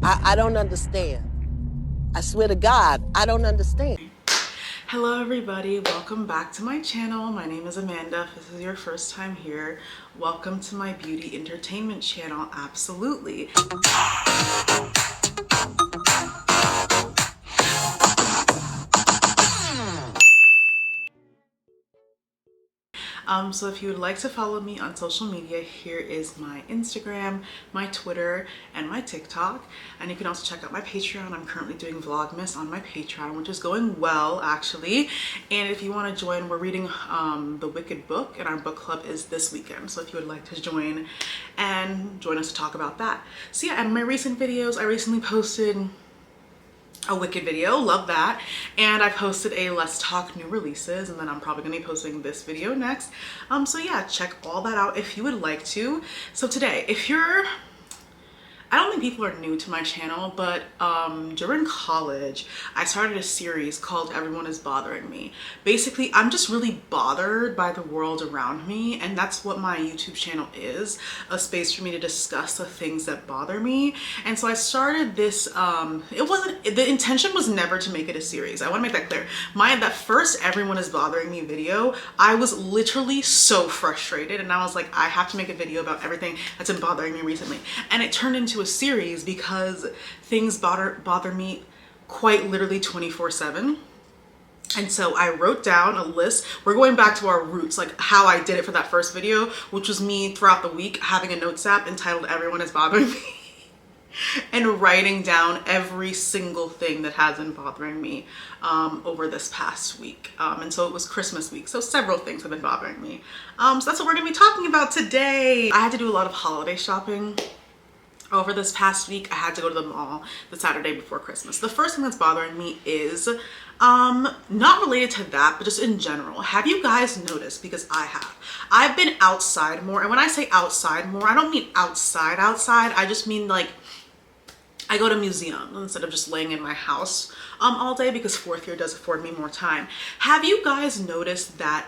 I don't understand. I swear to God, I don't understand. Hello everybody, welcome back to my channel. My name is Amanda. If this is your first time here, welcome to my beauty entertainment channel. Absolutely. So if you would like to follow me on social media, here is my Instagram, my Twitter, and my TikTok. And you can also check out my Patreon. I'm currently doing Vlogmas on my Patreon, which is going well, actually. And if you want to join, we're reading The Wicked Book, and our book club is this weekend. So if you would like to join us to talk about that. So yeah, and my recent videos, I recently posted a Wicked video, love that, and I posted a Let's Talk new releases, and then I'm probably gonna be posting this video next. So yeah, check all that out if you would like to. So today, I don't think people are new to my channel, but during college, I started a series called Everyone is Bothering Me. Basically, I'm just really bothered by the world around me, and that's what my YouTube channel is, a space for me to discuss the things that bother me. And so I started this, the intention was never to make it a series. I wanna make that clear. That first Everyone is Bothering Me video, I was literally so frustrated, and I was like, I have to make a video about everything that's been bothering me recently. And it turned into a series because things bother me quite literally 24/7. And so I wrote down a list. We're going back to our roots, like how I did it for that first video, which was me throughout the week having a notes app entitled Everyone is Bothering Me and writing down every single thing that has been bothering me over this past week. And so it was Christmas week, so several things have been bothering me. So that's what we're gonna be talking about today. I had to do a lot of holiday shopping over this past week. I had to go to the mall the Saturday before Christmas. The first thing that's bothering me is not related to that, but just in general. Have you guys noticed, because I have, I've been outside more, and when I say outside more, I don't mean outside, I just mean like I go to museums instead of just laying in my house all day, because fourth year does afford me more time. Have you guys noticed that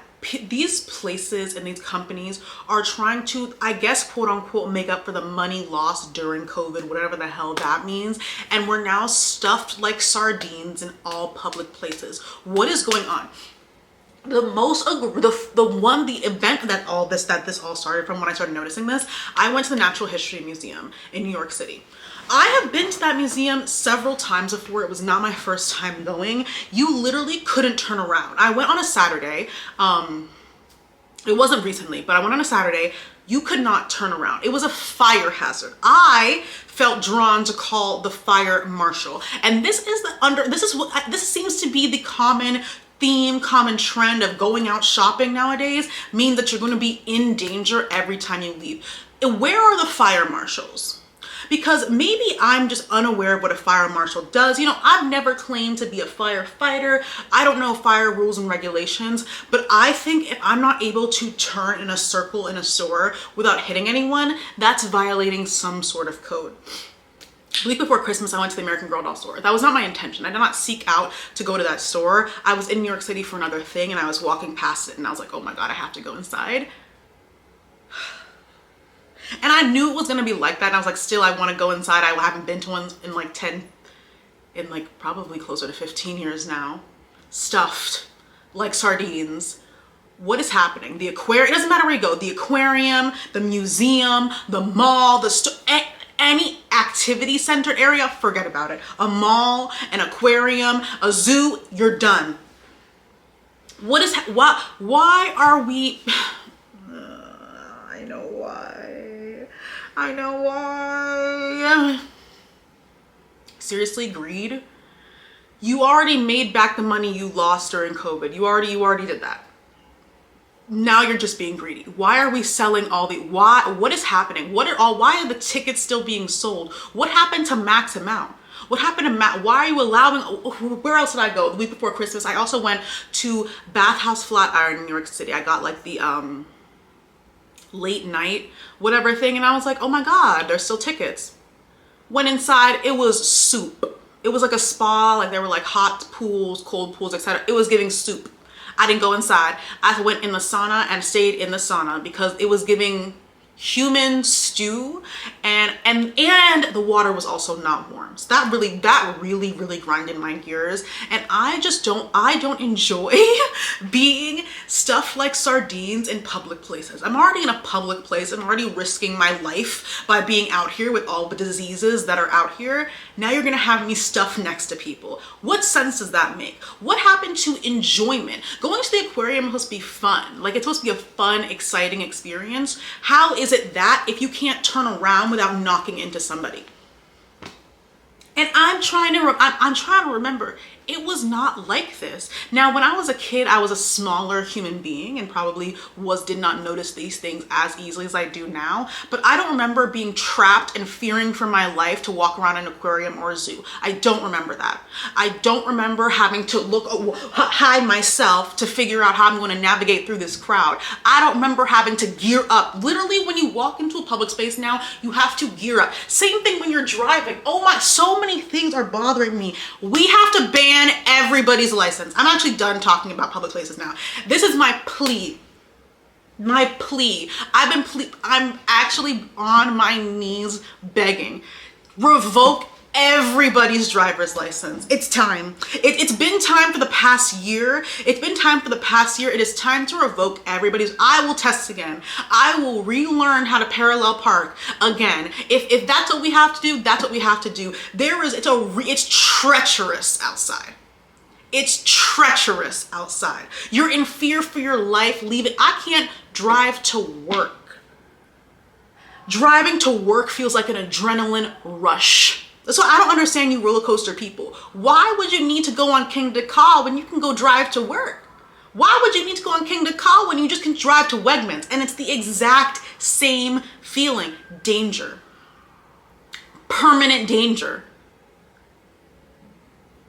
these places and these companies are trying to, I guess, quote unquote, make up for the money lost during COVID, whatever the hell that means, and we're now stuffed like sardines in all public places? What is going on? The event that this all started from, when I started noticing this, I went to the Natural History Museum in New York City. I have been to that museum several times before. It was not my first time going. You literally couldn't turn around. I went on a Saturday. It wasn't recently, but I went on a Saturday. You could not turn around. It was a fire hazard. I felt drawn to call the fire marshal. And this seems to be the common theme, common trend of going out shopping nowadays, means that you're going to be in danger every time you leave. Where are the fire marshals? Because maybe I'm just unaware of what a fire marshal does. You know, I've never claimed to be a firefighter. I don't know fire rules and regulations, but I think if I'm not able to turn in a circle in a store without hitting anyone, that's violating some sort of code. The week before Christmas, I went to the American Girl doll store. That was not my intention. I did not seek out to go to that store. I was in New York City for another thing, and I was walking past it, and I was like, oh my God, I have to go inside. And I knew it was gonna be like that, and I was like, still, I wanna go inside. I haven't been to one in like probably closer to 15 years now. Stuffed like sardines. What is happening? The aquarium, it doesn't matter where you go, the aquarium, the museum, the mall, any activity center area, forget about it. A mall, an aquarium, a zoo, you're done. Why are we, I know why. I know why. Seriously, greed? You already made back the money you lost during COVID. You already did that. Now you're just being greedy. Why are we selling what is happening? Why are the tickets still being sold? What happened to max amount? What happened to why are you allowing, where else did I go? The week before Christmas, I also went to Bathhouse Flatiron in New York City. I got like the, late night whatever thing, and I was like, oh my God, there's still tickets. Went inside, it was soup. It was like a spa, like there were like hot pools, cold pools, etc. It was giving soup. I didn't go inside. I went in the sauna and stayed in the sauna because it was giving human stew, and the water was also not warm. So that really grinded my gears. And I don't enjoy being stuffed like sardines in public places. I'm already in a public place. I'm already risking my life by being out here with all the diseases that are out here. Now you're gonna have me stuffed next to people. What sense does that make? What happened to enjoyment? Going to the aquarium is supposed to be fun. Like, it's supposed to be a fun, exciting experience. How is it that if you can't turn around without knocking into somebody? And I'm trying to remember, it was not like this. Now, when I was a kid, I was a smaller human being and probably did not notice these things as easily as I do now. But I don't remember being trapped and fearing for my life to walk around an aquarium or a zoo. I don't remember that. I don't remember having to hide myself to figure out how I'm going to navigate through this crowd. I don't remember having to gear up. Literally, when you walk into a public space now, you have to gear up. Same thing when you're driving. Oh my, so many things are bothering me. We have to ban everybody's license. I'm actually done talking about public places now. This is my plea. My plea. I'm actually on my knees begging. Revoke everybody's driver's license. It's time. It's been time for the past year. It's been time for the past year. It is time to revoke everybody's. I will test again. I will relearn how to parallel park again. If that's what we have to do, that's what we have to do. It's treacherous outside. It's treacherous outside. You're in fear for your life. Leave it. I can't drive to work. Driving to work feels like an adrenaline rush. That's why I don't understand you roller coaster people. Why would you need to go on King to Call when you can go drive to work? Why would you need to go on King to Call when you just can drive to Wegmans? And it's the exact same feeling. Danger. Permanent danger.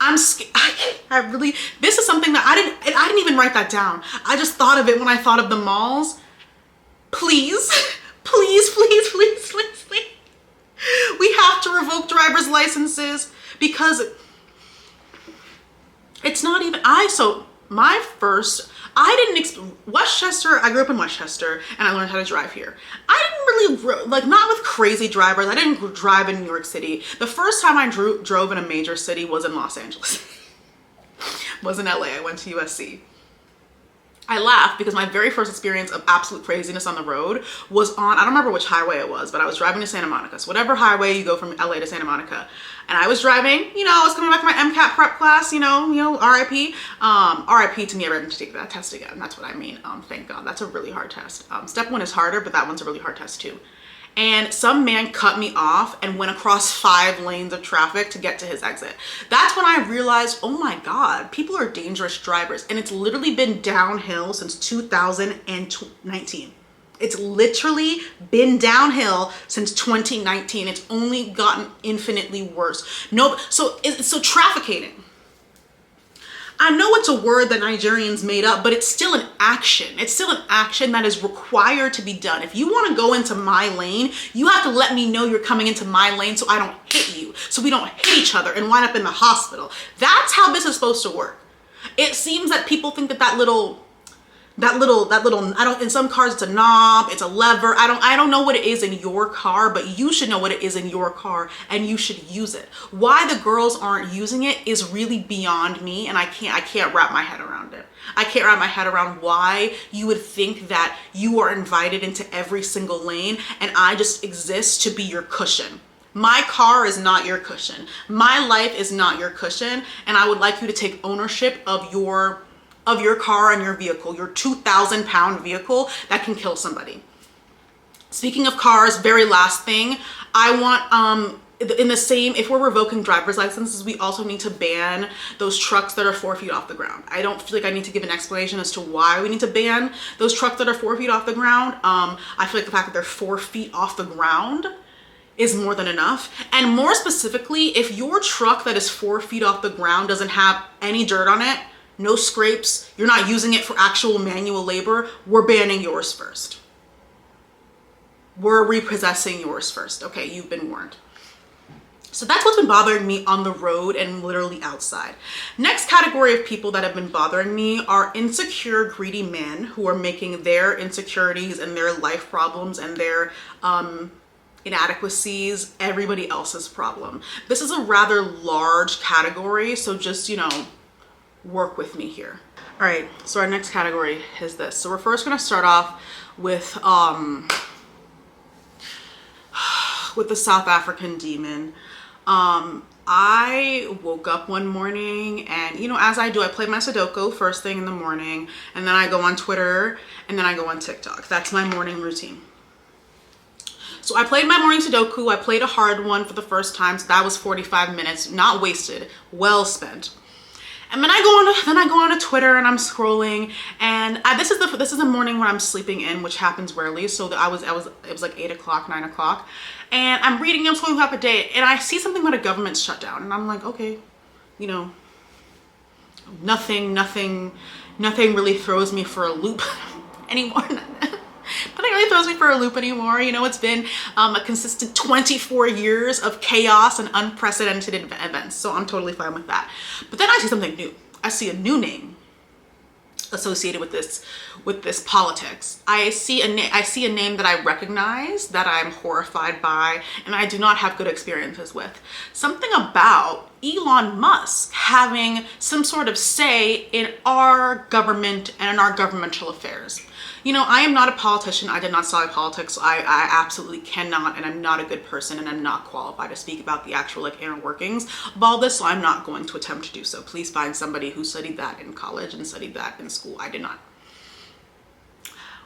I'm scared. This is something that I didn't even write that down. I just thought of it when I thought of the malls. Please, please, please, please, please, please. We have to revoke driver's licenses because it's not even, Westchester, I grew up in Westchester and I learned how to drive here. I didn't really, not with crazy drivers. I didn't drive in New York City. The first time I drove in a major city was in Los Angeles. Was in LA, I went to USC. I laugh because my very first experience of absolute craziness on the road was on, I don't remember which highway it was, but I was driving to Santa Monica. So whatever highway you go from LA to Santa Monica. And I was driving, I was coming back from my MCAT prep class, RIP. RIP to me, I read to take that test again. That's what I mean. Thank God. That's a really hard test. Step 1 is harder, but that one's a really hard test too. And some man cut me off and went across 5 lanes of traffic to get to his exit. That's when I realized, oh my God, people are dangerous drivers. And it's literally been downhill since 2019. It's literally been downhill since 2019. It's only gotten infinitely worse. So trafficking. I know it's a word that Nigerians made up, but it's still an action. It's still an action that is required to be done. If you want to go into my lane, you have to let me know you're coming into my lane so I don't hit you, so we don't hit each other and wind up in the hospital. That's how this is supposed to work. It seems that people think that little, in some cars it's a knob, it's a lever. I don't know what it is in your car, but you should know what it is in your car and you should use it. Why the girls aren't using it is really beyond me, and I can't wrap my head around it. I can't wrap my head around why you would think that you are invited into every single lane and I just exist to be your cushion. My car is not your cushion. My life is not your cushion, and I would like you to take ownership of your car and your vehicle, your 2,000-pound vehicle that can kill somebody. Speaking of cars, very last thing, I want, if we're revoking driver's licenses, we also need to ban those trucks that are 4 feet off the ground. I don't feel like I need to give an explanation as to why we need to ban those trucks that are 4 feet off the ground. I feel like the fact that they're 4 feet off the ground is more than enough. And more specifically, if your truck that is 4 feet off the ground doesn't have any dirt on it, no scrapes, you're not using it for actual manual labor, we're banning yours first. We're repossessing yours first. Okay, you've been warned. So that's what's been bothering me on the road and literally outside. Next category of people that have been bothering me are insecure, greedy men who are making their insecurities and their life problems and their inadequacies everybody else's problem. This is a rather large category, so just, you know, work with me here. All right, so our next category is this. So we're first gonna start off with the South African demon. I woke up one morning and, you know, as I do, I play my Sudoku first thing in the morning, and then I go on Twitter, and then I go on TikTok. That's my morning routine. So I played my morning Sudoku. I played a hard one for the first time. So that was 45 minutes, not wasted, well spent. And then I go on to Twitter and I'm scrolling, and this is the morning when I'm sleeping in, which happens rarely. So that it was like 8 o'clock, 9 o'clock, and I'm reading, I'm scrolling up a day, and I see something about a government shutdown, and I'm like, okay, you know, nothing really throws me for a loop anymore. Nothing really throws me for a loop anymore. You know, it's been a consistent 24 years of chaos and unprecedented events. So I'm totally fine with that. But then I see something new. I see a new name associated with this politics. I see a name that I recognize, that I'm horrified by, and I do not have good experiences with. Something about Elon Musk having some sort of say in our government and in our governmental affairs. You know, I am not a politician. I did not study politics. I absolutely cannot, and I'm not a good person, and I'm not qualified to speak about the actual like inner workings of all this, so I'm not going to attempt to do so. Please find somebody who studied that in college and studied that in school. I did not.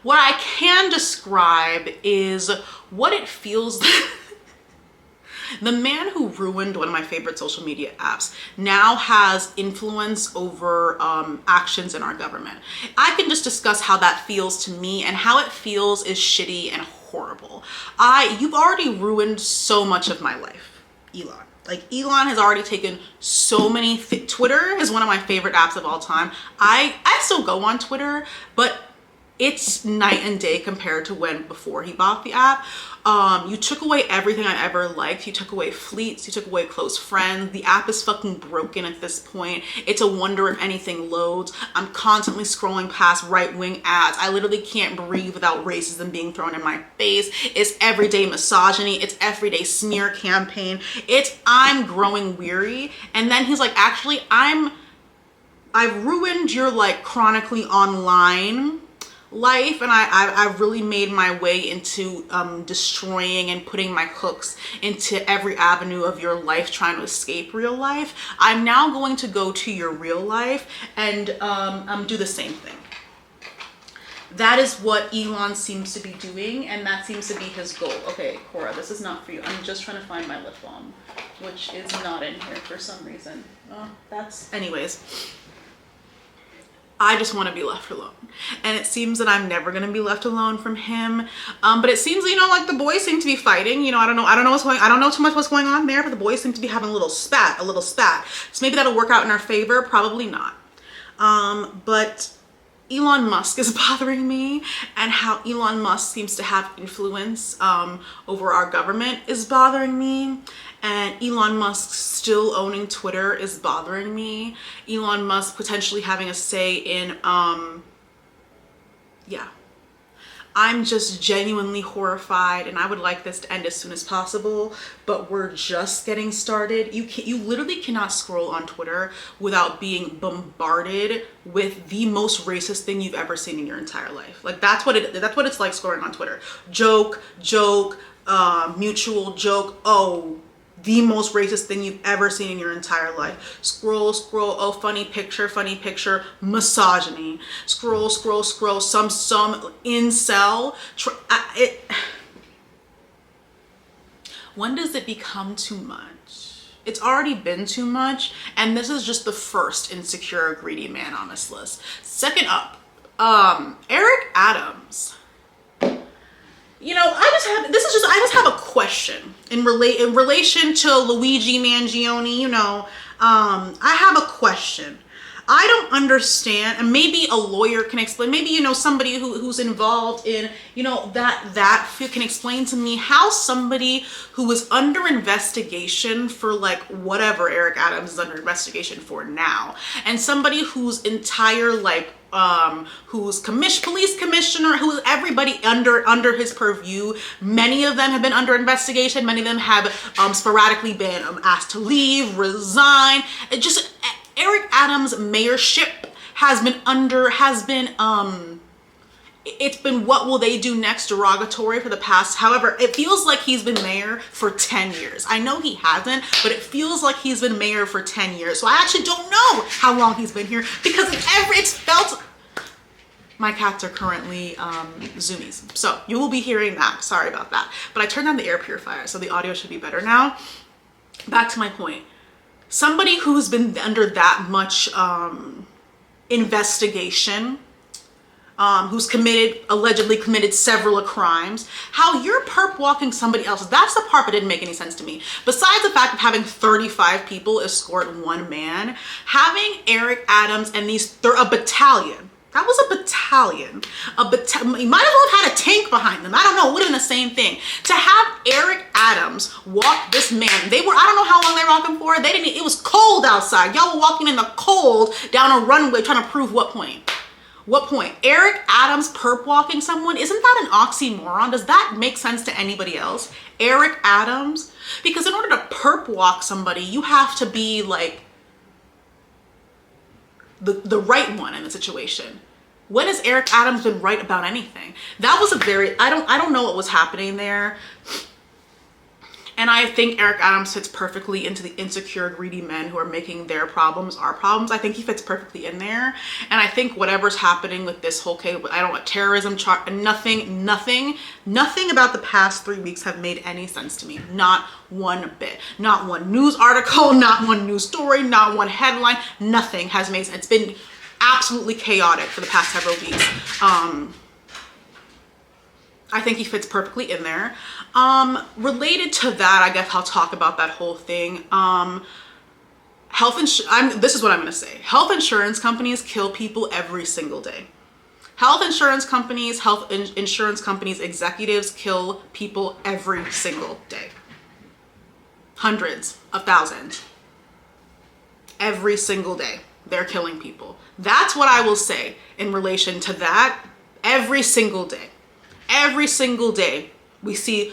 What I can describe is what it feels like. The man who ruined one of my favorite social media apps now has influence over actions in our government. I can just discuss how that feels to me, and how it feels is shitty and horrible. You've already ruined so much of my life, Elon. Like, Elon has already taken so many Twitter is one of my favorite apps of all time. I still go on Twitter, but it's night and day compared to before he bought the app. You took away everything I ever liked. You took away fleets, you took away close friends. The app is fucking broken at this point. It's a wonder if anything loads. I'm constantly scrolling past right-wing ads. I literally can't breathe without racism being thrown in my face. It's everyday misogyny. It's everyday smear campaign. I'm growing weary. And then he's like, actually, I've ruined your like chronically online life, and I've really made my way into destroying and putting my hooks into every avenue of your life, trying to escape real life. I'm now going to go to your real life and do the same thing. That is what Elon seems to be doing, and that seems to be his goal. Okay, Cora, this is not for you. I'm just trying to find my lip balm, which is not in here for some reason. Anyways. I just want to be left alone, and it seems that I'm never going to be left alone from him. But it seems, you know, like the boys seem to be fighting. You know, I don't know too much what's going on there, but the boys seem to be having a little spat. So maybe that'll work out in our favor. Probably not. But Elon Musk is bothering me, and how Elon Musk seems to have influence over our government is bothering me. And Elon Musk still owning Twitter is bothering me. Elon Musk potentially having a say in, yeah. I'm just genuinely horrified, and I would like this to end as soon as possible, but we're just getting started. You literally cannot scroll on Twitter without being bombarded with the most racist thing you've ever seen in your entire life. Like, that's what it's like scrolling on Twitter. Joke, mutual joke, oh, the most racist thing you've ever seen in your entire life. Scroll, oh, funny picture, misogyny. Scroll, some incel. When does it become too much? It's already been too much, and this is just the first insecure, greedy man on this list. Second up, Eric Adams. You know, I just have a question in relation to Luigi Mangione. You know, I have a question. I don't understand, and maybe a lawyer can explain, maybe, you know, somebody who's involved in, you know, that field can explain to me how somebody who was under investigation for like whatever Eric Adams is under investigation for now, and somebody whose entire like who's police commissioner, who's everybody under his purview. Many of them have been under investigation. Many of them have sporadically been asked to leave, resign. Eric Adams' mayorship it's been what will they do next derogatory for the past, however, it feels like he's been mayor for 10 years. I know he hasn't, but it feels like he's been mayor for 10 years. So I actually don't know how long he's been here, because it's felt, my cats are currently zoomies. So you will be hearing that, sorry about that. But I turned on the air purifier, so the audio should be better now. Back to my point. Somebody who's been under that much investigation, who's allegedly committed several crimes, how you're perp walking somebody else, that's the part that didn't make any sense to me. Besides the fact of having 35 people escort one man, having Eric Adams and a battalion, that was a battalion. You might as well have had a tank behind them. I don't know, it would have been the same thing. To have Eric Adams walk this man, I don't know how long they were walking for. It was cold outside. Y'all were walking in the cold down a runway trying to prove what point? What point? Eric Adams perp walking someone, isn't that an oxymoron? Does that make sense to anybody else? Eric Adams? Because in order to perp walk somebody, you have to be like the right one in the situation. When has Eric Adams been right about anything? That was I don't know what was happening there. And I think Eric Adams fits perfectly into the insecure, greedy men who are making their problems our problems. I think he fits perfectly in there. And I think whatever's happening with this whole case, I don't know, terrorism chart, nothing about the past 3 weeks have made any sense to me. Not one bit. Not one news article, not one news story, not one headline. Nothing has made sense. It's been absolutely chaotic for the past several weeks. I think he fits perfectly in there. Related to that, I guess I'll talk about that whole thing. This is what I'm gonna say. Health insurance companies kill people every single day. Health insurance companies, executives kill people every single day. Hundreds of thousands. Every single day, they're killing people. That's what I will say in relation to that. Every single day. Every single day we see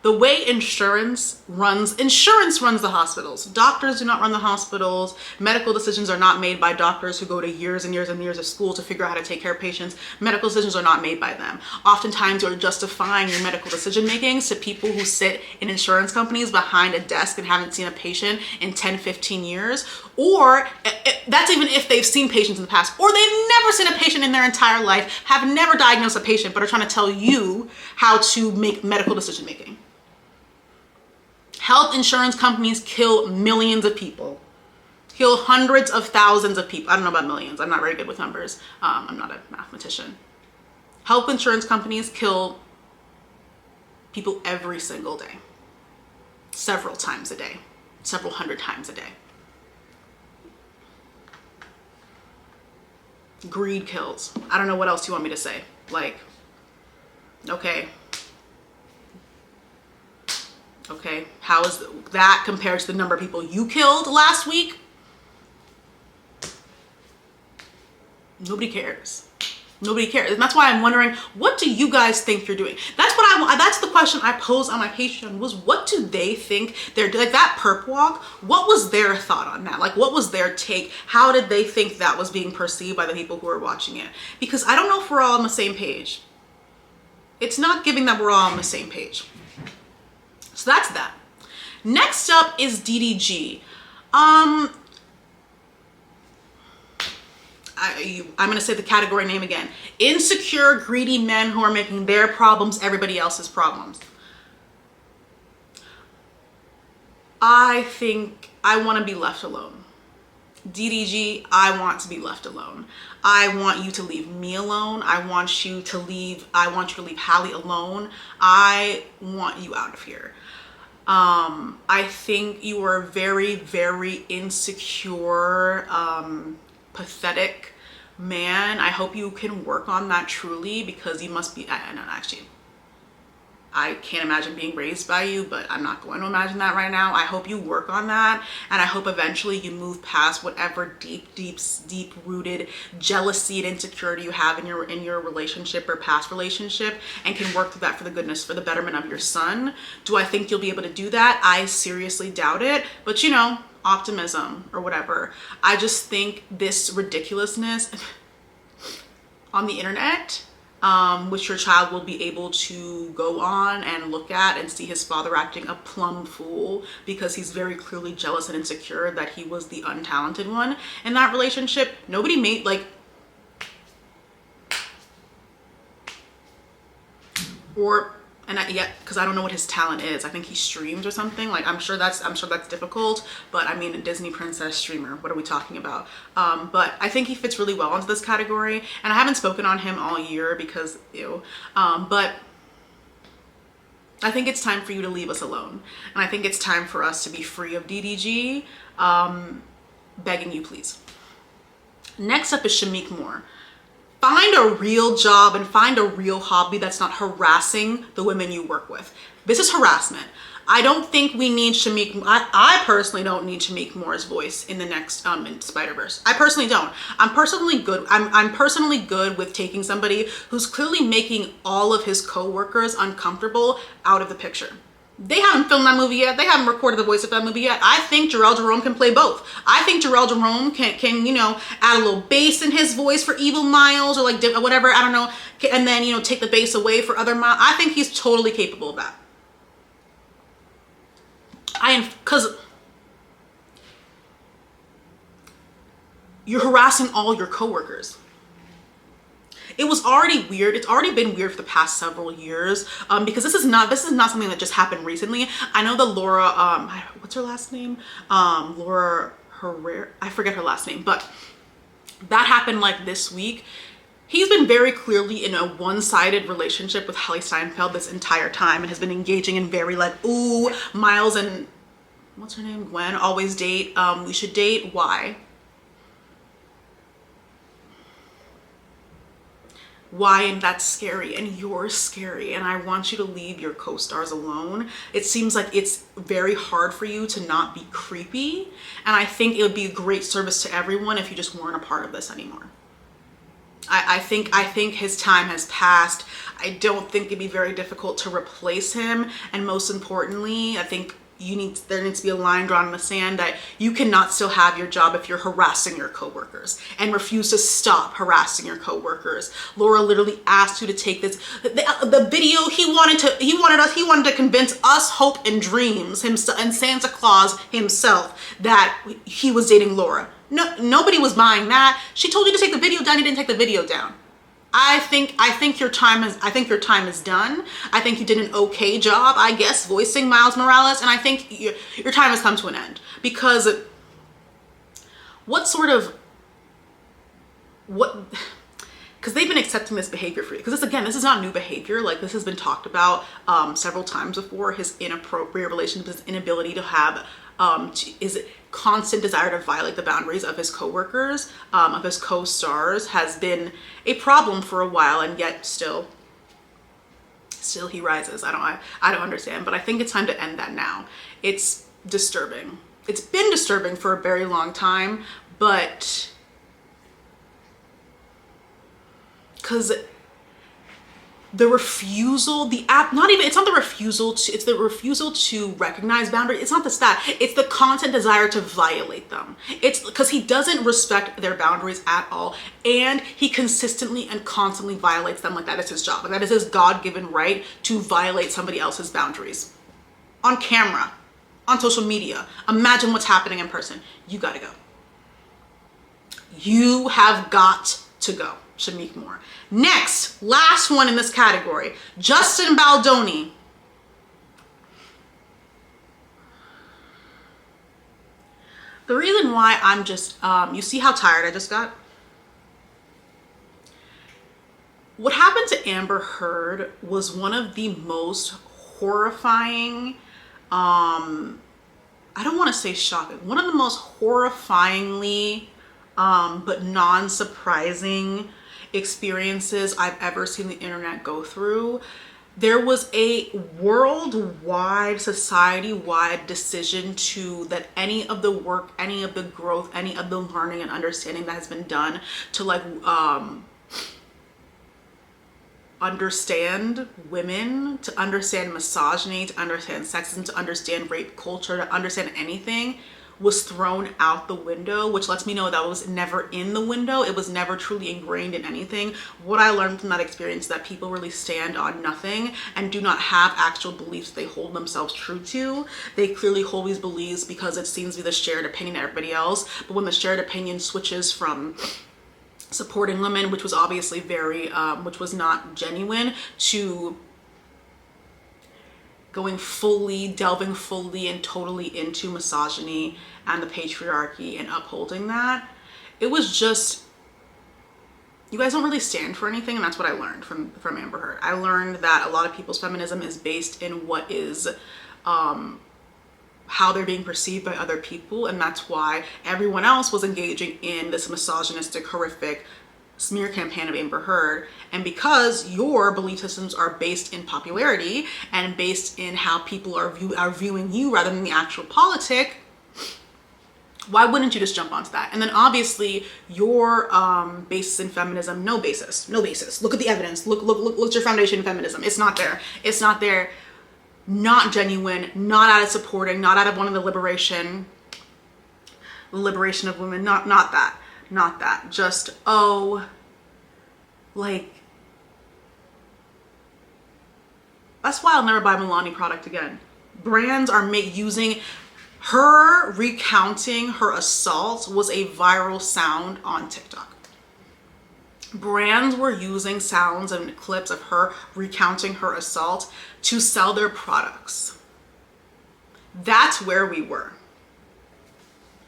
the way insurance runs the hospitals. Doctors do not run the hospitals. Medical decisions are not made by doctors who go to years and years and years of school to figure out how to take care of patients. Medical decisions are not made by them. Oftentimes you're justifying your medical decision makings to people who sit in insurance companies behind a desk and haven't seen a patient in 10, 15 years. Or that's even if they've seen patients in the past, or they've never seen a patient in their entire life, have never diagnosed a patient, but are trying to tell you how to make medical decision making. Health insurance companies kill millions of people, kill hundreds of thousands of people. I don't know about millions. I'm not very good with numbers. I'm not a mathematician. Health insurance companies kill people every single day, several times a day, several hundred times a day. Greed kills. I don't know what else you want me to say. Like, okay, how is that compared to the number of people you killed last week? Nobody cares. Nobody cares. And that's why I'm wondering, what do you guys think you're doing? That's the question I posed on my Patreon, was what do they think they're doing? Like that perp walk, what was their thought on that? Like, what was their take? How did they think that was being perceived by the people who are watching it? Because I don't know if we're all on the same page. It's not giving that we're all on the same page. So that's that. Next up is DDG. I'm going to say the category name again. Insecure, greedy men who are making their problems everybody else's problems. I think I want to be left alone. DDG, I want to be left alone. I want you to leave me alone. I want you to leave Hallie alone. I want you out of here. I think you are very, very insecure, pathetic man. I hope you can work on that truly, because you must be, I know, actually, I can't imagine being raised by you, but I'm not going to imagine that right now. I hope you work on that, and I hope eventually you move past whatever deep rooted jealousy and insecurity you have in your relationship or past relationship, and can work through that for the goodness, for the betterment of your son. Do I think you'll be able to do that? I seriously doubt it, but you know, optimism or whatever. I just think this ridiculousness on the internet, which your child will be able to go on and look at and see his father acting a plumb fool because he's very clearly jealous and insecure that he was the untalented one in that relationship. Nobody made, like, or, and yeah, because I don't know what his talent is. I think he streams or something. Like, I'm sure that's difficult, but I mean, a Disney princess streamer, what are we talking about? But I think he fits really well into this category, and I haven't spoken on him all year because, ew. But I think it's time for you to leave us alone. And I think it's time for us to be free of DDG. Begging you, please. Next up is Shamik Moore. Find a real job and find a real hobby that's not harassing the women you work with. This is harassment. I don't think we need Shamik. I personally don't need Shamik Moore's voice in the next in Spider-Verse. I personally don't. I'm personally good with taking somebody who's clearly making all of his co-workers uncomfortable out of the picture. They haven't filmed that movie yet. They haven't recorded the voice of that movie yet. I think Jarrell Jerome can play both. I think Jarrell Jerome can, you know, add a little bass in his voice for Evil Miles, or like whatever, I don't know, and then, you know, take the bass away for other Miles. I think he's totally capable of that. Because you're harassing all your coworkers. It was already weird. It's already been weird for the past several years, because this is not something that just happened recently. I know that Laura, what's her last name? Laura Herrera, I forget her last name, but that happened like this week. He's been very clearly in a one-sided relationship with Haley Steinfeld this entire time, and has been engaging in very like, ooh, Miles and what's her name? Gwen always date. We should date. Why? And that's scary, and you're scary, and I want you to leave your co-stars alone. It seems like it's very hard for you to not be creepy, and I think it would be a great service to everyone if you just weren't a part of this anymore. I think his time has passed. I don't think it'd be very difficult to replace him, and most importantly, I think there needs to be a line drawn in the sand that you cannot still have your job if you're harassing your coworkers, and refuse to stop harassing your coworkers. Laura literally asked you to take the video. He wanted to convince us, Hope and Dreams himself and Santa Claus himself that he was dating Laura. No, nobody was buying that. She told you to take the video down. You didn't take the video down. I think your time is done. I think you did an okay job, I guess, voicing Miles Morales, and I think your time has come to an end. Because because they've been accepting this behavior for you. Because this is not new behavior. Like, this has been talked about several times before. His inappropriate relationship, his inability to have constant desire to violate the boundaries of his coworkers, of his co-stars, has been a problem for a while, and yet still he rises. I don't understand, but I think it's time to end that now. It's disturbing. It's been disturbing for a very long time, but because the refusal, it's not the refusal to, it's the refusal to recognize boundaries. It's not just that, it's the constant desire to violate them. It's because he doesn't respect their boundaries at all, and he consistently and constantly violates them. Like, that is his job, and that is his God-given right to violate somebody else's boundaries. On camera, on social media. Imagine what's happening in person. You gotta go. You have got to go. Shamik Moore. Next, last one in this category, Justin Baldoni. The reason why I'm just, you see how tired I just got? What happened to Amber Heard was one of the most horrifying I don't want to say shocking, one of the most horrifyingly but non-surprising experiences I've ever seen the internet go through. There was a worldwide, society-wide decision that any of the work, any of the growth, any of the learning and understanding that has been done to like understand women, to understand misogyny, to understand sexism, to understand rape culture, to understand anything, was thrown out the window, which lets me know that was never in the window. It was never truly ingrained in anything. What I learned from that experience is that people really stand on nothing and do not have actual beliefs they hold themselves true to. They clearly hold these beliefs because it seems to be the shared opinion of everybody else. But when the shared opinion switches from supporting women, which was obviously which was not genuine, to delving fully and totally into misogyny and the patriarchy and upholding that, it was just, you guys don't really stand for anything. And that's what I learned from Amber Heard. I learned that a lot of people's feminism is based in what is how they're being perceived by other people, and that's why everyone else was engaging in this misogynistic, horrific smear campaign of Amber Heard. And because your belief systems are based in popularity and based in how people are viewing you rather than the actual politic, why wouldn't you just jump onto that? And then obviously your basis in feminism, no basis. Look at the evidence. Look at your foundation in feminism. It's not there. Not genuine, not out of supporting, not out of wanting the liberation of women, not that. Just, like, that's why I'll never buy Milani product again. Brands are using her recounting her assault was a viral sound on TikTok. Brands were using sounds and clips of her recounting her assault to sell their products. That's where we were.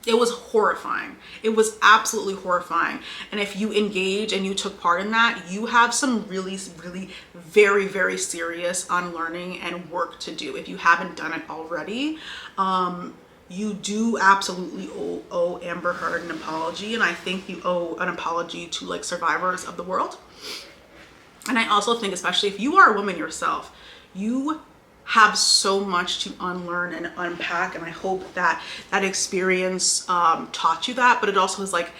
It was horrifying. It was absolutely horrifying. And if you engage and you took part in that, you have some really, really very, very serious unlearning and work to do. If you haven't done it already, you do absolutely owe Amber Heard an apology. And I think you owe an apology to like survivors of the world. And I also think, especially if you are a woman yourself, you have so much to unlearn and unpack. And I hope that that experience taught you that, but it also is like,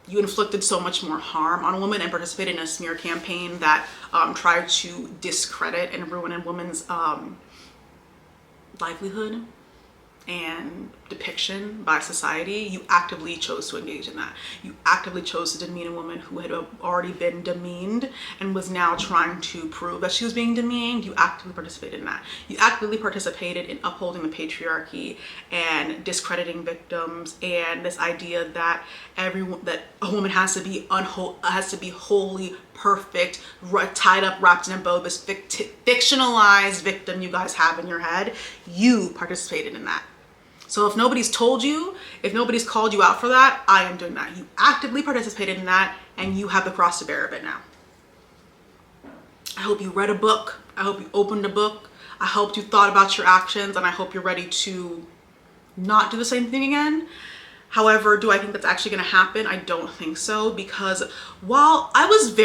you inflicted so much more harm on a woman and participated in a smear campaign that tried to discredit and ruin a woman's livelihood and depiction by society. You actively chose to engage in that. You actively chose to demean a woman who had already been demeaned and was now trying to prove that she was being demeaned. You actively participated in that. You actively participated in upholding the patriarchy and discrediting victims, and this idea that that a woman has to be wholly perfect, tied up, wrapped in a bow, this fictionalized victim you guys have in your head. You participated in that. So if nobody's told you, if nobody's called you out for that, I am doing that. You actively participated in that, and you have the cross to bear of it now. I hope you read a book. I hope you opened a book. I hope you thought about your actions, and I hope you're ready to not do the same thing again. However, do I think that's actually going to happen? I don't think so, because while I was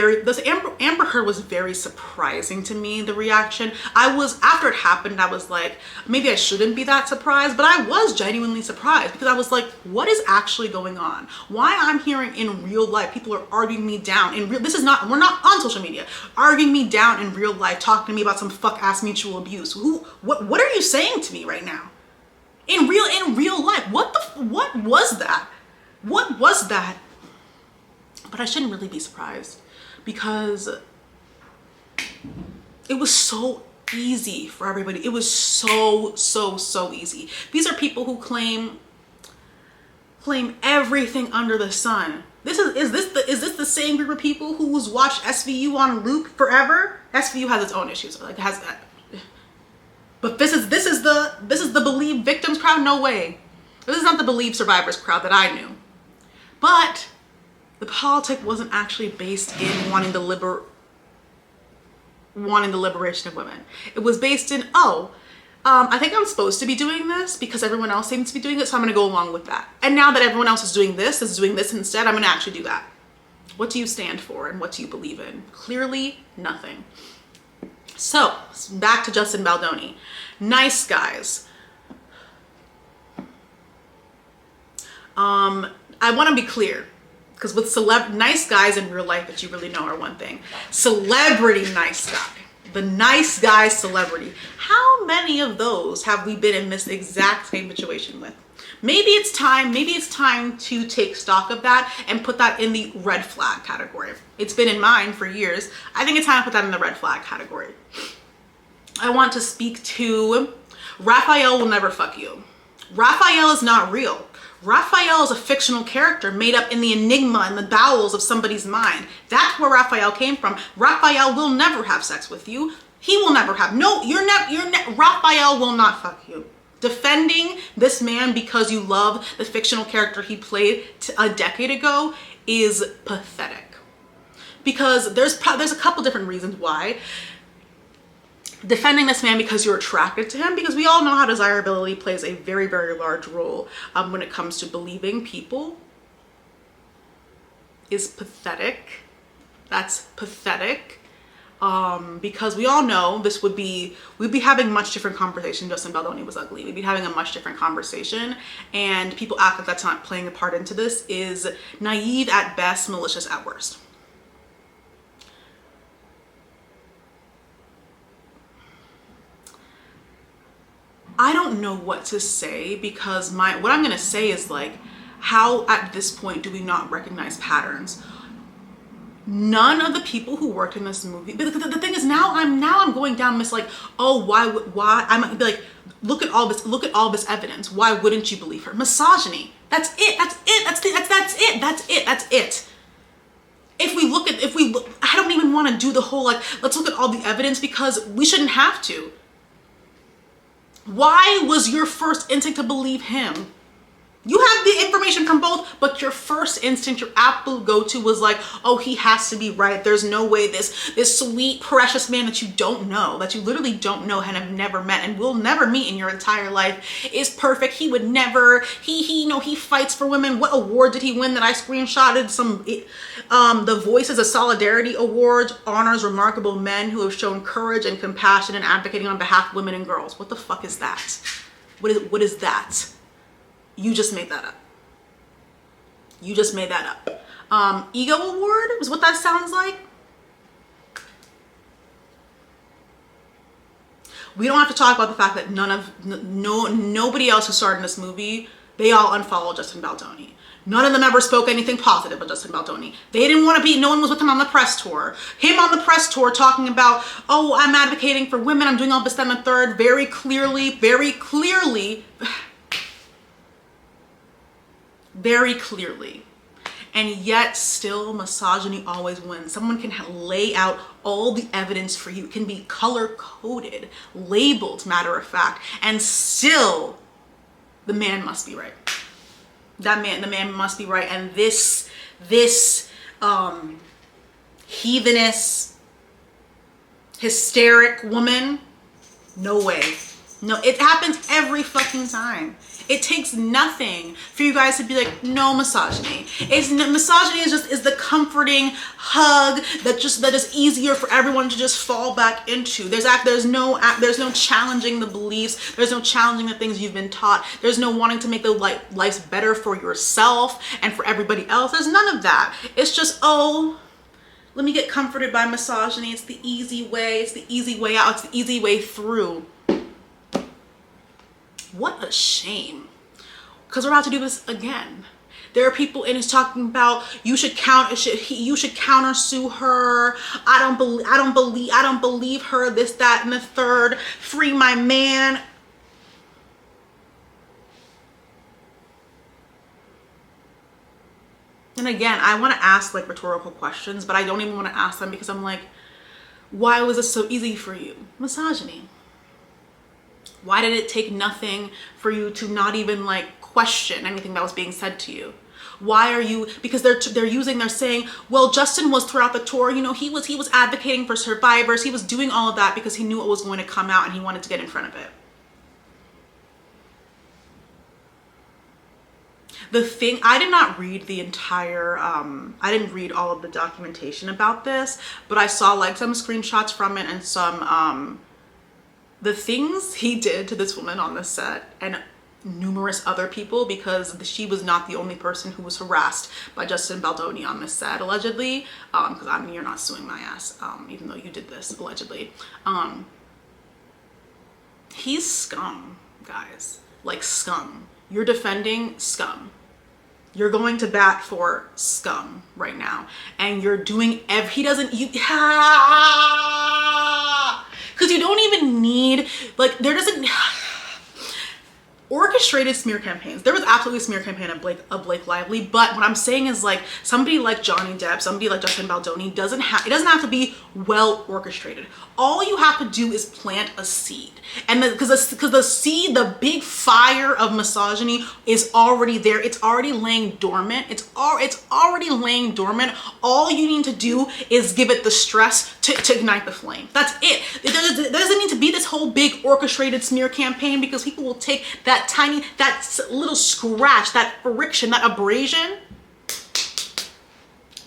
Amber Heard was very surprising to me, the reaction. After it happened, I was like, maybe I shouldn't be that surprised, but I was genuinely surprised, because I was like, what is actually going on? Why I'm hearing in real life, people are arguing me down we're not on social media, arguing me down in real life, talking to me about some fuck ass mutual abuse. What are you saying to me right now? In real life, what was that? What was that? But I shouldn't really be surprised, because it was so easy for everybody. It was so easy. These are people who claim everything under the sun. Is this the same group of people who's watched SVU on loop forever? SVU has its own issues. Like, it has that. But this is the believed victims crowd? No way. This is not the believed survivors crowd that I knew. But the politic wasn't actually based in wanting the liberation of women. It was based in, oh, I think I'm supposed to be doing this because everyone else seems to be doing it, so I'm gonna go along with that. And now that everyone else is doing this instead, I'm gonna actually do that. What do you stand for and what do you believe in? Clearly, nothing. So, back to Justin Baldoni. Nice guys. I wanna be clear, because with nice guys in real life that you really know are one thing. Celebrity nice guy. The nice guy celebrity. How many of those have we been in this exact same situation with? Maybe it's time to take stock of that and put that in the red flag category. It's been in mine for years. I think it's time to put that in the red flag category. I want to speak to Raphael will never fuck you. Raphael is not real. Raphael is a fictional character made up in the enigma and the bowels of somebody's mind. That's where Raphael came from. Raphael will never have sex with you. He will never have. No, Raphael will not fuck you. Defending this man because you love the fictional character he played a decade ago is pathetic. Because there's a couple different reasons why. Defending this man because you're attracted to him, because we all know how desirability plays a very, very large role when it comes to believing people, is pathetic. That's pathetic. Because we all know we'd be having much different conversation. Justin Baldoni was ugly. We'd be having a much different conversation, and people act like that's not playing a part into this is naive at best, malicious at worst. I don't know what to say, because what I'm gonna say is like, how at this point do we not recognize patterns? None of the people who worked in this movie, but the thing is now I'm going down this like, oh, why I might be like, look at all this evidence. Why wouldn't you believe her? Misogyny. That's it. If we look, I don't even want to do the whole like, let's look at all the evidence, because we shouldn't have to. Why was your first instinct to believe him? You have the information from both, but your first instinct, your absolute go-to was like, oh, he has to be right. There's no way this sweet, precious man that you don't know, that you literally don't know and have never met and will never meet in your entire life is perfect. He would never, he fights for women. What award did he win that I screenshotted? The Voices of Solidarity Awards honors remarkable men who have shown courage and compassion and advocating on behalf of women and girls. What the fuck is that? What is that? You just made that up. You just made that up. Ego award is what that sounds like. We don't have to talk about the fact that nobody else who starred in this movie, they all unfollowed Justin Baldoni. None of them ever spoke anything positive of Justin Baldoni. They didn't want to be, no one was with him on the press tour. Him on the press tour talking about, oh, I'm advocating for women, I'm doing all this, that, and the third, very clearly, and yet still misogyny always wins. Someone can lay out all the evidence for you. It can be color-coded, labeled, matter of fact, and still the man must be right. The man must be right. And this heathenous, hysteric woman, no way. No, it happens every fucking time. It takes nothing for you guys to be like, no misogyny. Misogyny is the comforting hug that is easier for everyone to just fall back into. There's no challenging the beliefs. There's no challenging the things you've been taught. There's no wanting to make the lives better for yourself and for everybody else. There's none of that. It's just, oh, let me get comforted by misogyny. It's the easy way. It's the easy way out. It's the easy way through. What a shame, because we're about to do this again. There are people in it talking about you should counter sue her. I don't believe her. This, that, and the third. Free my man. And again, I want to ask like rhetorical questions, but I don't even want to ask them because I'm like, why was this so easy for you? Misogyny. Why did it take nothing for you to not even like question anything that was being said to you? Why are you, because they're saying, well, Justin was throughout the tour, he was advocating for survivors. He was doing all of that because he knew it was going to come out and he wanted to get in front of it. The thing, I did not read the entire, I didn't read all of the documentation about this, but I saw like some screenshots from it and some, the things he did to this woman on the set and numerous other people, because she was not the only person who was harassed by Justin Baldoni on this set, allegedly, because I mean, you're not suing my ass, even though you did this, allegedly. He's scum, guys, like scum. You're defending scum. You're going to bat for scum right now, and you're doing he doesn't, you, because you don't even need, like, there doesn't, orchestrated smear campaigns. There was absolutely a smear campaign of Blake Lively, but what I'm saying is, like, somebody like Johnny Depp, somebody like Justin Baldoni it doesn't have to be well orchestrated. All you have to do is plant a seed, and because the seed, the big fire of misogyny is already there. It's already laying dormant. It's already laying dormant. All you need to do is give it the stress to ignite the flame. That's it. There doesn't need to be this whole big orchestrated smear campaign, because people will take that little scratch, that friction, that abrasion.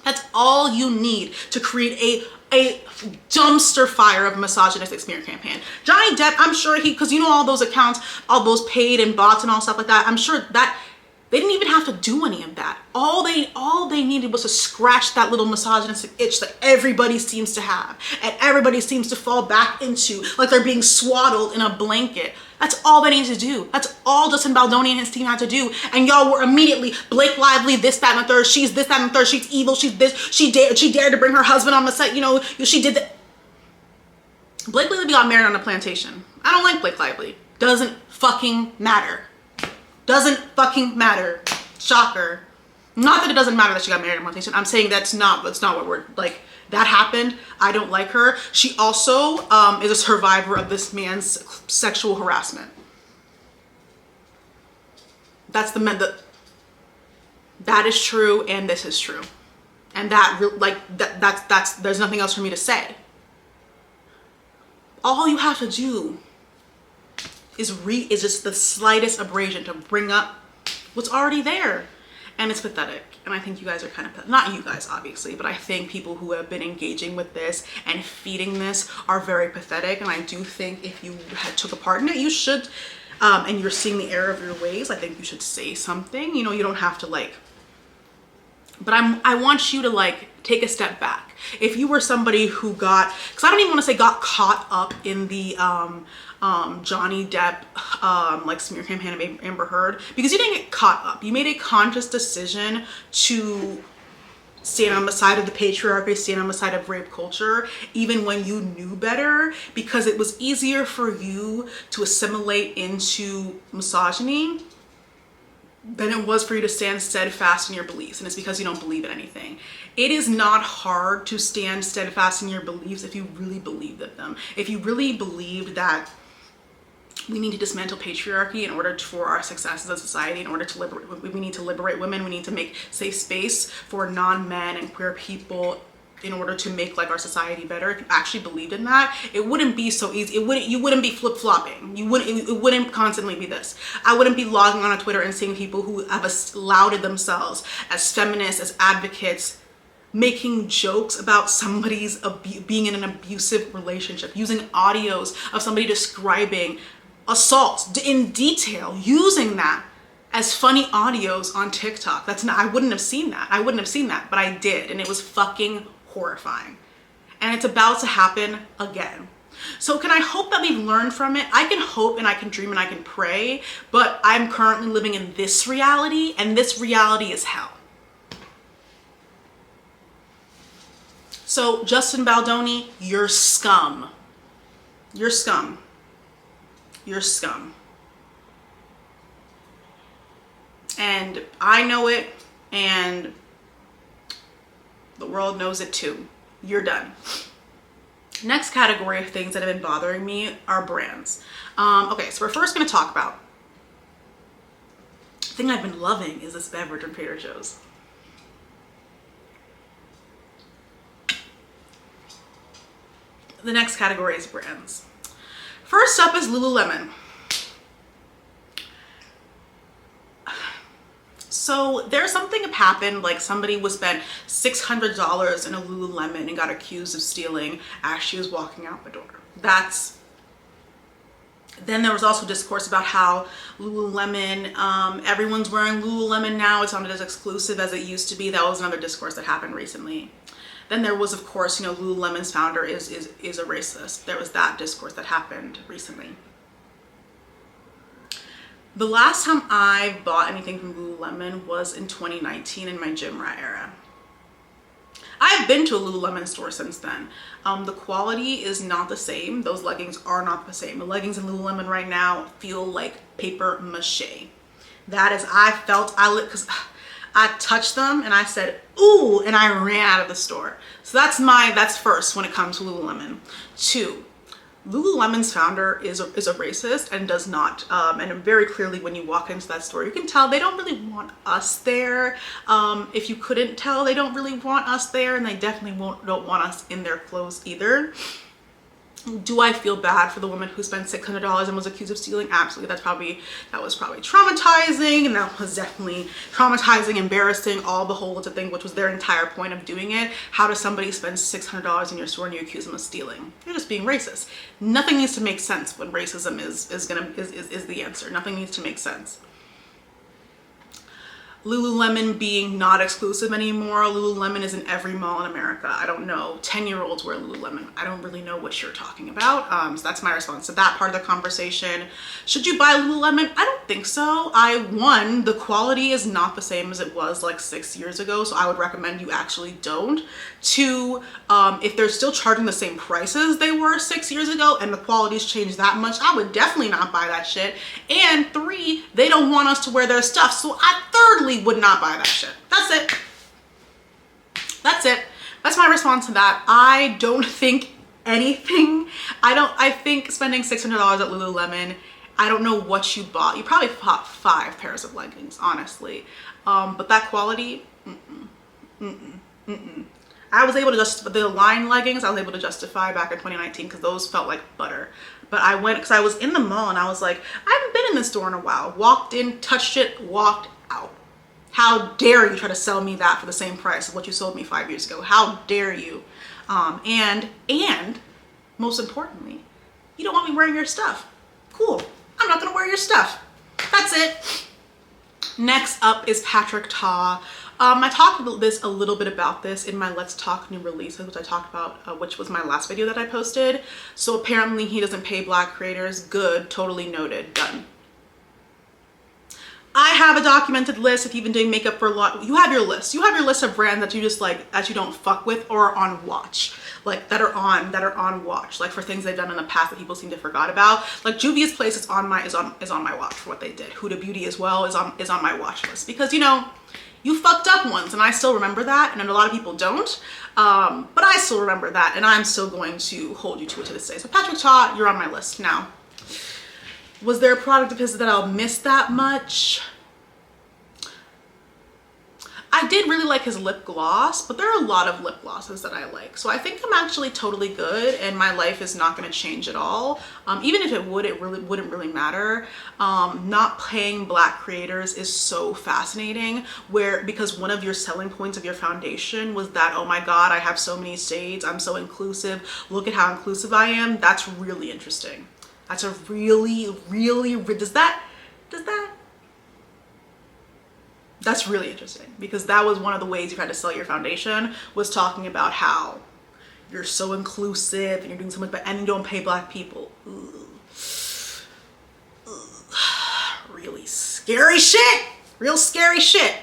That's all you need to create a dumpster fire of a misogynistic smear campaign. Johnny Depp, I'm sure because you know all those accounts, all those paid and bots and all stuff like that, I'm sure that they didn't even have to do any of that. All they needed was to scratch that little misogynistic itch that everybody seems to have, and everybody seems to fall back into, like they're being swaddled in a blanket. That's all they need to do. That's all Justin Baldoni and his team had to do. And y'all were immediately, Blake Lively, this, that, and the third. She's this, that, and the third. She's evil. She's this. She dared to bring her husband on the set. You know, she did that. Blake Lively got married on a plantation. I don't like Blake Lively. Doesn't fucking matter. Doesn't fucking matter. Shocker. Not that it doesn't matter that she got married on a plantation. I'm saying that's not what we're, like, that happened. I don't like her. She also is a survivor of this man's sexual harassment. That's that is true, and this is true. And that's there's nothing else for me to say. All you have to do is just the slightest abrasion to bring up what's already there. And it's pathetic. And I think you guys are kind of, not you guys obviously, but I think people who have been engaging with this and feeding this are very pathetic. And I do think if you took a part in it, you should, and you're seeing the error of your ways, I think you should say something. You know, you don't have to, like, but I want you to, like, take a step back. If you were somebody who got, because I don't even want to say got caught up in the Johnny Depp like smear campaign of Amber Heard, because you didn't get caught up. You made a conscious decision to stand on the side of the patriarchy, stand on the side of rape culture, even when you knew better, because it was easier for you to assimilate into misogyny than it was for you to stand steadfast in your beliefs. And it's because you don't believe in anything. It is not hard to stand steadfast in your beliefs if you really believed in them. If you really believed that we need to dismantle patriarchy in order for our success as a society, in order to liberate, we need to liberate women, we need to make safe space for non-men and queer people in order to make, like, our society better. If you actually believed in that, it wouldn't be so easy. You wouldn't be flip-flopping. It wouldn't constantly be this. I wouldn't be logging on Twitter and seeing people who have lauded themselves as feminists, as advocates, making jokes about somebody's being in an abusive relationship, using audios of somebody describing assaults in detail, using that as funny audios on TikTok. I wouldn't have seen that, but I did, and it was fucking horrifying. And it's about to happen again. So can I hope that we've learned from it? I can hope and I can dream and I can pray, but I'm currently living in this reality, and this reality is hell. So Justin Baldoni, you're scum. You're scum. You're scum. And I know it, and the world knows it too. You're done. Next category of things that have been bothering me are brands. Okay, so we're first going to talk about, the thing I've been loving is this beverage from Trader Joe's. The next category is brands. First up is Lululemon. So there's something that happened, like somebody was spent $600 in a Lululemon and got accused of stealing as she was walking out the door. Then there was also discourse about how Lululemon, everyone's wearing Lululemon now. It's not as exclusive as it used to be. That was another discourse that happened recently. Then there was, of course, you know, Lululemon's founder is a racist. There was that discourse that happened recently. The last time I bought anything from Lululemon was in 2019 in my gym rat era. I've been to a Lululemon store since then. The quality is not the same. Those leggings are not the same. The leggings in Lululemon right now feel like paper mache. That is, because I touched them and I said, ooh, and I ran out of the store. So that's first when it comes to Lululemon. 2, Lululemon's founder is a racist and does not, and very clearly when you walk into that store, you can tell they don't really want us there. If you couldn't tell, they don't really want us there, and they definitely don't want us in their clothes either. Do I feel bad for the woman who spent $600 and was accused of stealing? Absolutely. That was probably traumatizing, and that was definitely traumatizing, embarrassing, all the whole of thing, which was their entire point of doing it. How does somebody spend $600 in your store and you accuse them of stealing? You're just being racist. Nothing needs to make sense when racism is the answer. Nothing needs to make sense. Lululemon being not exclusive anymore. Lululemon is in every mall in America. I don't know. 10-year-olds wear Lululemon. I don't really know what you're talking about. So that's my response to that part of the conversation. Should you buy Lululemon? I don't think so. One, the quality is not the same as it was like 6 years ago, so I would recommend you actually don't. 2, if they're still charging the same prices they were 6 years ago and the quality's changed that much, I would definitely not buy that shit. And 3, they don't want us to wear their stuff, so I thirdly would not buy that shit. That's it. That's it. That's my response to that. I don't think anything. I think spending $600 at Lululemon, I don't know what you bought. You probably bought 5 pairs of leggings, honestly. But that quality, I was able to the line leggings, I was able to justify back in 2019 because those felt like butter. But I went, because I was in the mall and I was like, I haven't been in this store in a while. Walked in, touched it, walked out. How dare you try to sell me that for the same price of what you sold me 5 years ago? How dare you? And most importantly, you don't want me wearing your stuff. Cool. I'm not gonna wear your stuff. That's it. Next up is Patrick Ta. I talked a little bit about this in my Let's Talk New Releases, which I talked about, which was my last video that I posted. So apparently he doesn't pay Black creators. Good, totally noted, done. I have a documented list. If you've been doing makeup for a lot, you have your list. You have your list of brands that you just like, that you don't fuck with or are on watch, like that are on watch, like for things they've done in the past that people seem to forgot about. Like Juvia's Place is on my watch for what they did. Huda Beauty as well is on my watch list, because you know, you fucked up once and I still remember that, and a lot of people don't. But I still remember that, and I'm still going to hold you to it to this day. So Patrick Ta, you're on my list now. Was there a product of his that I'll miss that much? I did really like his lip gloss, but there are a lot of lip glosses that I like. So I think I'm actually totally good, and my life is not going to change at all. Even if it would, it really wouldn't really matter. Not paying Black creators is so fascinating, because one of your selling points of your foundation was that, oh my God, I have so many shades, I'm so inclusive, look at how inclusive I am. That's really interesting. That's a that's really interesting, because that was one of the ways you had to sell your foundation, was talking about how you're so inclusive and you're doing so much, and you don't pay Black people. Really scary shit. Real scary shit.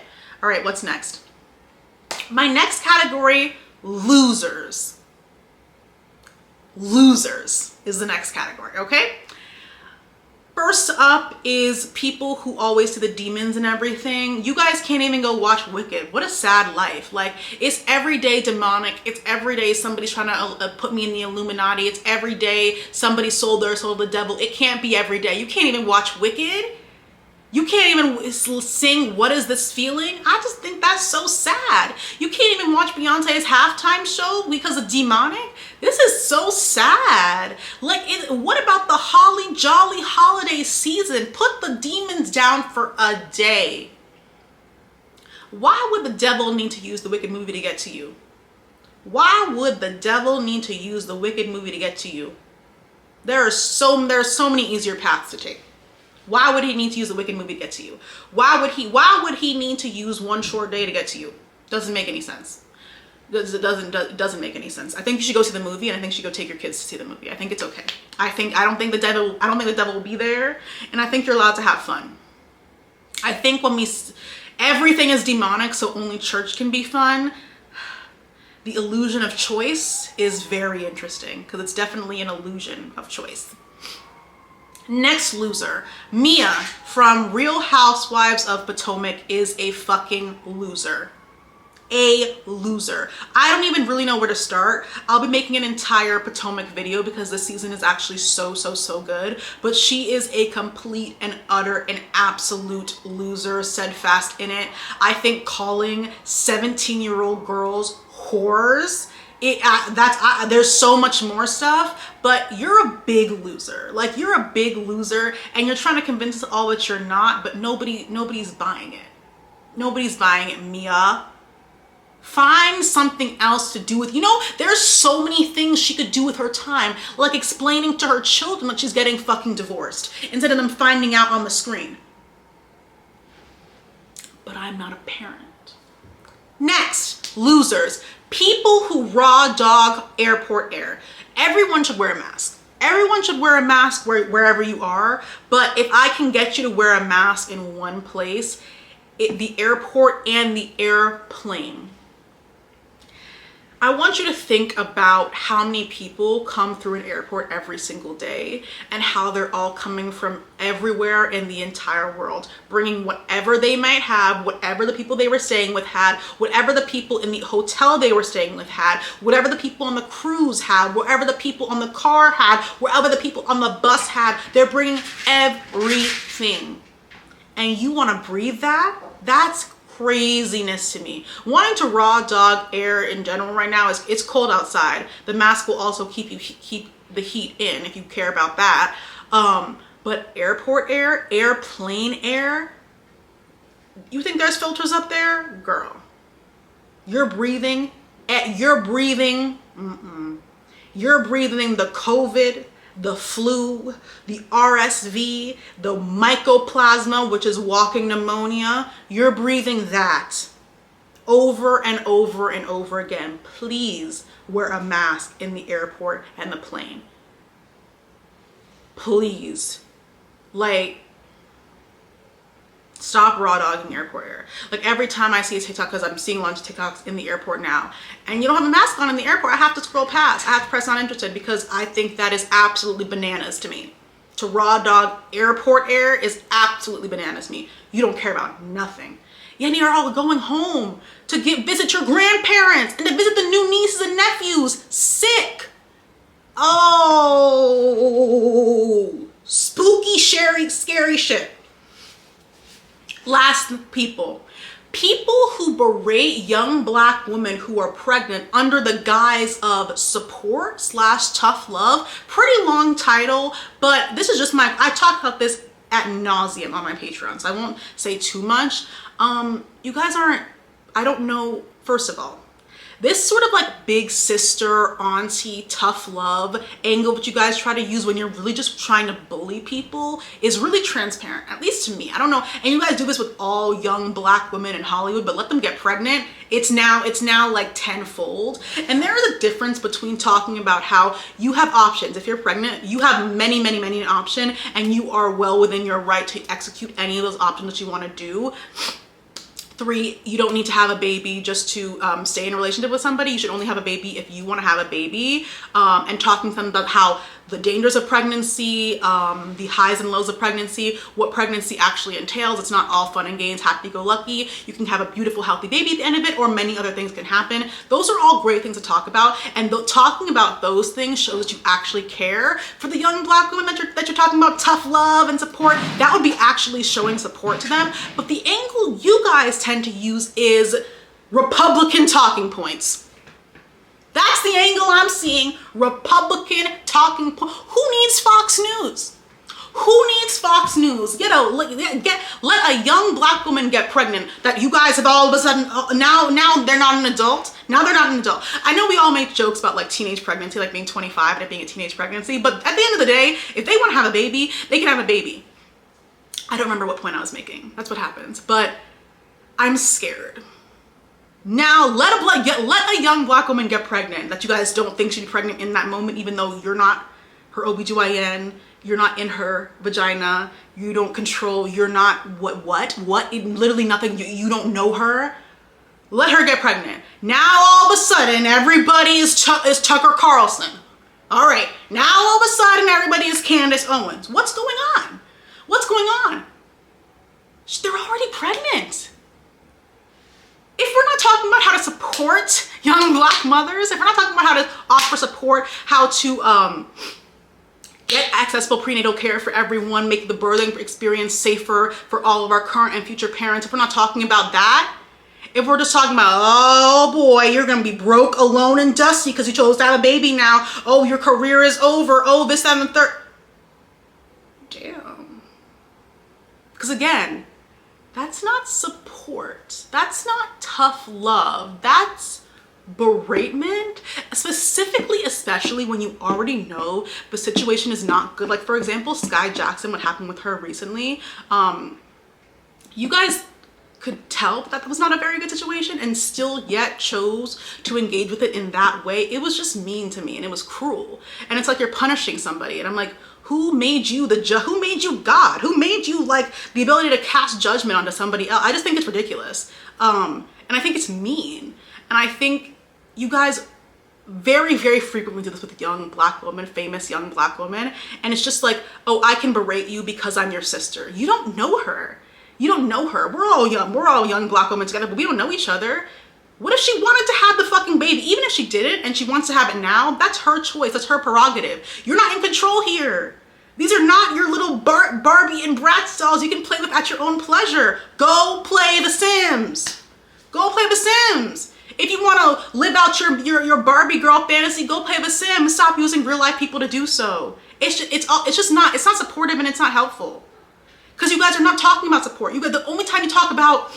All right, what's next? My next category, losers. Losers is the next category, okay? First up is people who always see the demons and everything. You guys can't even go watch Wicked. What a sad life. Like, it's every day demonic. It's every day somebody's trying to put me in the Illuminati. It's every day somebody sold their soul to the devil. It can't be every day. You can't even watch Wicked. You can't even sing What Is This Feeling? I just think that's so sad. You can't even watch Beyonce's halftime show because of demonic. This is so sad. Like, what about the holly jolly holiday season? Put the demons down for a day. Why would the devil need to use the Wicked movie to get to you? Why would the devil need to use the Wicked movie to get to you? There are so many easier paths to take. Why would he need to use the Wicked movie to get to you? Why would he need to use One Short Day to get to you? Doesn't make any sense. It doesn't make any sense. I think you should go see the movie, and I think you should go take your kids to see the movie. I think it's okay. I don't think the devil will be there, and I think you're allowed to have fun. I think everything is demonic, so only church can be fun. The illusion of choice is very interesting because it's definitely an illusion of choice. Next loser, Mia from Real Housewives of Potomac is a fucking loser. A loser. I don't even really know where to start. I'll be making an entire Potomac video because this season is actually so good, but she is a complete and utter and absolute loser, steadfast in it. I think calling 17-year-old girls whores, there's so much more stuff, but you're a big loser. Like, you're a big loser, and you're trying to convince us all that you're not, but nobody's buying it. Nobody's buying it, Mia. Find something else to do with, there's so many things she could do with her time, like explaining to her children that she's getting fucking divorced instead of them finding out on the screen. But I'm not a parent. Next, losers. People who raw dog airport air. Everyone should wear a mask. Everyone should wear a mask wherever you are, but if I can get you to wear a mask in one place, the airport and the airplane. I want you to think about how many people come through an airport every single day and how they're all coming from everywhere in the entire world, bringing whatever they might have, whatever the people they were staying with had, whatever the people in the hotel they were staying with had, whatever the people on the cruise had, whatever the people on the car had, wherever the people on the bus had. They're bringing everything. And you want to breathe that? That's craziness to me. Wanting to raw dog air in general right now it's cold outside. The mask will also keep the heat in if you care about that. But airport air, airplane air, you think there's filters up there? Girl, you're breathing the COVID, the flu, the RSV, the mycoplasma, which is walking pneumonia. You're breathing that over and over and over again. Please wear a mask in the airport and the plane. Please. Like, stop raw dogging airport air. Like, every time I see a TikTok, because I'm seeing a lot of TikToks in the airport now, and you don't have a mask on in the airport, I have to scroll past. I have to press not interested because I think that is absolutely bananas to me. To raw dog airport air is absolutely bananas to me. You don't care about nothing. Yet you're all going home to visit your grandparents and to visit the new nieces and nephews. Sick. Oh, spooky, scary shit. Last, people who berate young Black women who are pregnant under the guise of support / tough love. Pretty long title, but this is just I talk about this ad nauseum on my Patreon, so I won't say too much. You guys I don't know, first of all, this sort of like big sister, auntie, tough love angle that you guys try to use when you're really just trying to bully people is really transparent, at least to me. I don't know. And you guys do this with all young Black women in Hollywood, but let them get pregnant. It's now like tenfold. And there is a difference between talking about how you have options. If you're pregnant, you have many an option, and you are well within your right to execute any of those options that you want to do. 3, you don't need to have a baby just to stay in a relationship with somebody. You should only have a baby if you want to have a baby. And talking to them about how the dangers of pregnancy, the highs and lows of pregnancy, what pregnancy actually entails. It's not all fun and games, happy-go-lucky. You can have a beautiful, healthy baby at the end of it, or many other things can happen. Those are all great things to talk about. And talking about those things shows that you actually care. For the young Black women that you're talking about tough love and support, that would be actually showing support to them. But the angle you guys tend to use is Republican talking points. That's the angle I'm seeing. Republican talking point. Who needs Fox News? Who needs Fox News? Let a young black woman get pregnant that you guys have all of a sudden, now they're not an adult. Now they're not an adult. I know we all make jokes about like teenage pregnancy, like being 25 and it being a teenage pregnancy, but at the end of the day, if they want to have a baby, they can have a baby. I don't remember what point I was making. That's what happens. But I'm scared. Now let a young black woman get pregnant that you guys don't think should be pregnant in that moment, even though you're not her OBGYN, you're not in her vagina, you don't control, you're not literally nothing, you don't know her. Let her get pregnant. Now all of a sudden everybody is Tucker Carlson. All right, now all of a sudden everybody is Candace Owens. What's going on? What's going on? They're already pregnant. If we're not talking about how to support young black mothers, if we're not talking about how to offer support, how to get accessible prenatal care for everyone, make the birthing experience safer for all of our current and future parents, if we're not talking about that, if we're just talking about, oh boy, you're gonna be broke, alone, and dusty because you chose to have a baby now, oh, your career is over, oh, this, that, and the third. Damn. Because again, that's not support. That's not tough love. That's beratement, especially when you already know the situation is not good. Like, for example, Sky Jackson, what happened with her recently, you guys could tell that was not a very good situation and still yet chose to engage with it in that way. It was just mean to me and it was cruel. And it's like you're punishing somebody and I'm like, who made you who made you God? Who made you like the ability to cast judgment onto somebody else? I just think it's ridiculous. And I think it's mean. And I think you guys very, very frequently do this with young black women, famous young black women. And it's just like, oh, I can berate you because I'm your sister. You don't know her. You don't know her. We're all young black women together, but we don't know each other. What if she wanted to have the fucking baby? Even if she didn't and she wants to have it now, that's her choice. That's her prerogative. You're not in control here. These are not your little Barbie and Bratz dolls you can play with at your own pleasure. Go play The Sims. Go play The Sims. If you want to live out your Barbie girl fantasy, go play The Sims. Stop using real life people to do so. It's not supportive and it's not helpful. Because you guys are not talking about support. The only time you talk about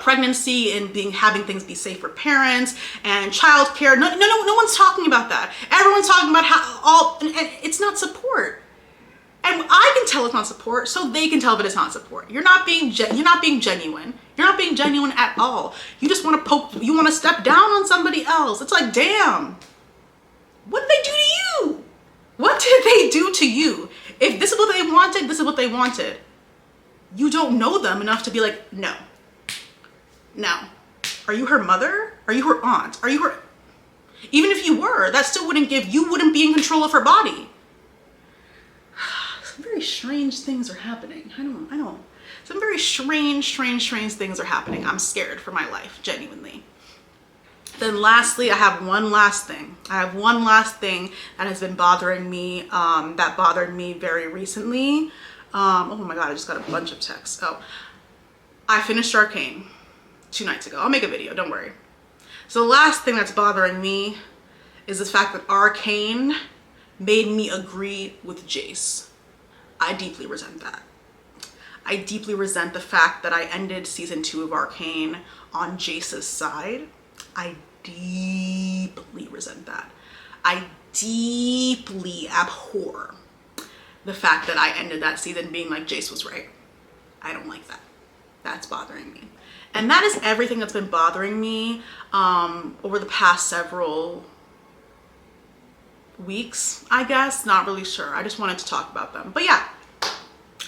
pregnancy and having things be safe for parents and childcare, no one's talking about that. Everyone's talking about and it's not support. And I can tell it's not support, so they can tell that it's not support. You're not being genuine. You're not being genuine at all. You just want to you want to step down on somebody else. It's like, damn, what did they do to you? What did they do to you? If this is what they wanted, this is what they wanted. You don't know them enough to be like, no. Are you her mother? Are you her aunt? Are you her? Even if you were, that still wouldn't you wouldn't be in control of her body. Some very strange things are happening. I don't. Some very strange things are happening. I'm scared for my life, genuinely. Then lastly, I have one last thing. that has been bothering me, that bothered me very recently. Oh my God, I just got a bunch of texts. Oh, I finished Arcane 2 nights ago. I'll make a video, don't worry. So the last thing that's bothering me is the fact that Arcane made me agree with Jace. I deeply resent that. I deeply resent the fact that I ended season 2 of Arcane on Jace's side. I deeply resent that. I deeply abhor the fact that I ended that season being like, Jace was right. I don't like that. That's bothering me. And that is everything that's been bothering me over the past several weeks, I guess. Not really sure. I just wanted to talk about them. But yeah,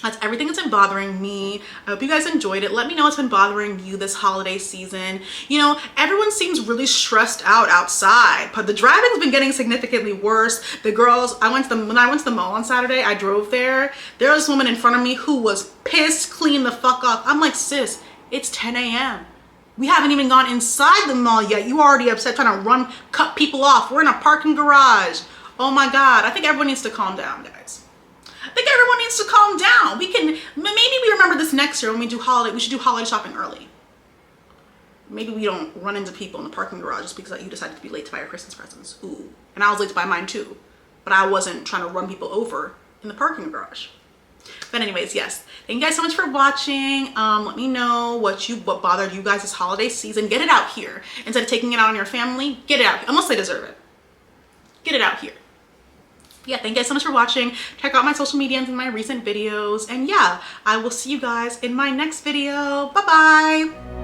that's everything that's been bothering me. I hope you guys enjoyed it. Let me know what's been bothering you this holiday season. You know, everyone seems really stressed out outside, but the driving's been getting significantly worse. The girls, when I went to the mall on Saturday, I drove there. There was this woman in front of me who was pissed clean the fuck off. I'm like, sis, it's 10 a.m. We haven't even gone inside the mall yet. You already upset trying to cut people off. We're in a parking garage. Oh my God. I think everyone needs to calm down, guys. I think everyone needs to calm down. Maybe we remember this next year when we do we should do holiday shopping early. Maybe we don't run into people in the parking garage just because you decided to be late to buy your Christmas presents. Ooh, and I was late to buy mine too. But I wasn't trying to run people over in the parking garage. But anyways, yes, thank you guys so much for watching. Let me know what bothered you guys this holiday season. Get it out here. Instead of taking it out on your family, get it out here, unless they deserve it. Get it out here. Yeah, thank you guys so much for watching. Check out my social media and my recent videos. And yeah, I will see you guys in my next video. Bye-bye.